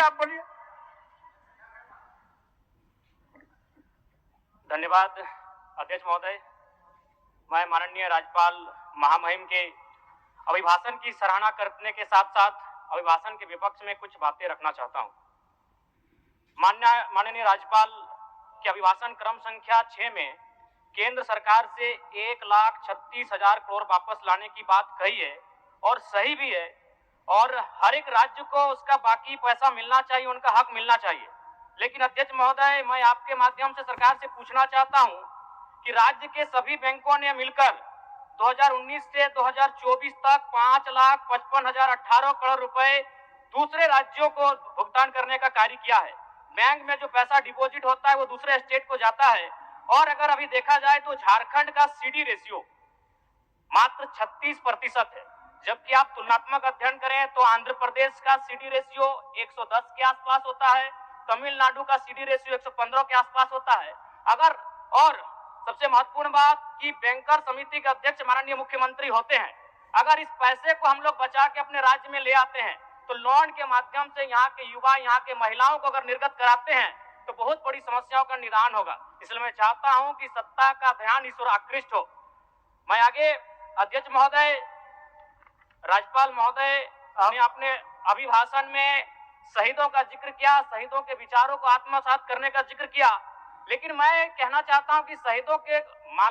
आप बोलिए। धन्यवाद अध्यक्ष महोदय। मैं माननीय राज्यपाल महामहिम के अभिभाषण की सराहना करने के साथ साथ अभिभाषण के विपक्ष में कुछ बातें रखना चाहता हूं। माननीय राज्यपाल के अभिभाषण क्रम संख्या 6 में केंद्र सरकार से 1,36,000 करोड़ वापस लाने की बात कही है और सही भी है, और हर एक राज्य को उसका बाकी पैसा मिलना चाहिए, उनका हक मिलना चाहिए। लेकिन अध्यक्ष महोदय, मैं आपके माध्यम से सरकार से पूछना चाहता हूं कि राज्य के सभी बैंकों ने मिलकर 2019 से 2024 तक 5,55,018 करोड़ रुपए दूसरे राज्यों को भुगतान करने का कार्य किया है। बैंक में जो पैसा डिपॉजिट होता है वो दूसरे स्टेट को जाता है, और अगर अभी देखा जाए तो झारखंड का सीडी रेशियो मात्र 36% है, जबकि आप तुलनात्मक अध्ययन करें तो आंध्र प्रदेश का सीडी रेशियो 110 के आसपास होता है, तमिलनाडु का सीडी रेशियो 115 के आसपास होता है। अगर और सबसे महत्वपूर्ण बात कि बैंकर समिति के अध्यक्ष माननीय मुख्यमंत्री होते हैं, अगर इस पैसे को हम लोग बचा के अपने राज्य में ले आते हैं तो लोन के माध्यम से यहाँ के युवा, यहाँ के महिलाओं को अगर निर्गत कराते हैं तो बहुत बड़ी समस्याओं का निदान होगा। इसलिए मैं चाहता हूं कि सत्ता का ध्यान इस ओर आकृष्ट हो। मैं आगे अध्यक्ष महोदय, राज्यपाल महोदय ने अपने अभिभाषण में शहीदों का जिक्र किया, शहीदों के विचारों को आत्मसात करने का जिक्र किया, लेकिन मैं कहना चाहता हूं कि शहीदों के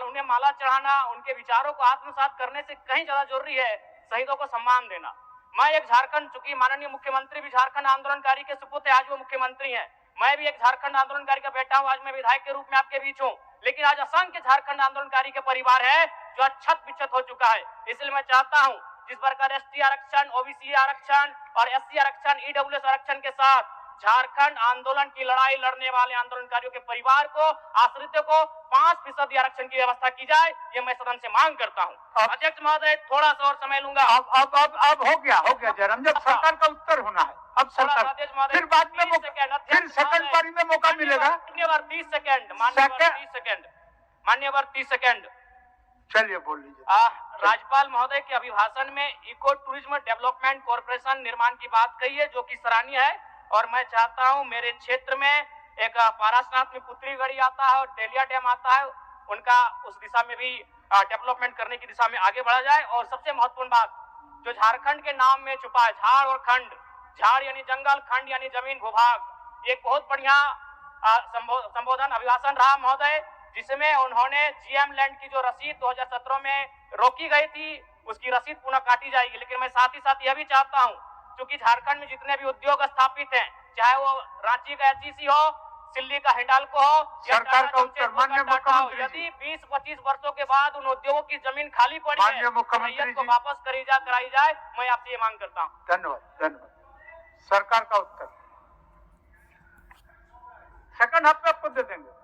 उन्हें माला चढ़ाना, उनके विचारों को आत्मसात करने से कहीं ज्यादा जरूरी है शहीदों को सम्मान देना। मैं एक झारखंड, चूंकि माननीय मुख्यमंत्री भी झारखंड आंदोलनकारी के सुपुत्र, आज वो मुख्यमंत्री हैं, मैं भी एक झारखंड आंदोलनकारी का बेटा हूं, आज मैं विधायक के रूप में आपके बीच हूं, लेकिन आज असंख्य झारखंड आंदोलनकारी के परिवार है जो अक्षत विक्षत हो चुका है। इसलिए मैं चाहता हूं जिस प्रकार एसटी आरक्षण, ओबीसी आरक्षण और एससी आरक्षण, ईडब्ल्यूएस आरक्षण के साथ झारखंड आंदोलन की लड़ाई लड़ने वाले आंदोलनकारियों के परिवार को, आश्रितों को 5% आरक्षण की व्यवस्था की जाए, ये मैं सदन से मांग करता हूं। अध्यक्ष महोदय, थोड़ा सा और समय लूंगा। अब हो गया जयराम, जब सरकार का उत्तर होना है, अब सरकार फिर बाद में फिर सेकंड पारी में मौका मिलेगा। मान्यवर 30 सेकंड, मान्यवर 30 सेकंड। चलिए बोल लीजिए। राज्यपाल महोदय के अभिभाषण में इको टूरिज्म डेवलपमेंट कॉर्पोरेशन निर्माण की बात कही है, जो कि सराहनीय है, और मैं चाहता हूं मेरे क्षेत्र में एक पारासनाथ में पुत्री गढ़ी आता है और तेलिया डैम आता है, उनका उस दिशा में भी डेवलपमेंट करने की दिशा में आगे बढ़ा जाए। और सबसे महत्वपूर्ण बात जो झारखंड के नाम में छुपा है, झाड़ और खंड, झाड़ यानी जंगल, खंड यानी जमीन भूभाग, एक बहुत बढ़िया संबोधन अभिभाषण रहा महोदय, जिसमें उन्होंने जीएम लैंड की जो रसीद 2017 में रोकी गई थी उसकी रसीद पुनः काटी जाएगी। लेकिन मैं साथ ही साथ यह भी चाहता हूं, क्योंकि झारखंड में जितने भी उद्योग स्थापित हैं, चाहे वो रांची का एचईसी हो, सिल्ली का हिंडाल्को हो, सरकार का उत्तर माननीय मुख्यमंत्री, यदि 20-25 वर्षों के बाद उन उद्योगों की जमीन खाली पड़ी है, मुख्यमंत्री को वापस कराई जाए, मैं आपसे ये मांग करता हूँ। धन्यवाद। सरकार का उत्तर सेकंड हाफ में आपको दे देंगे।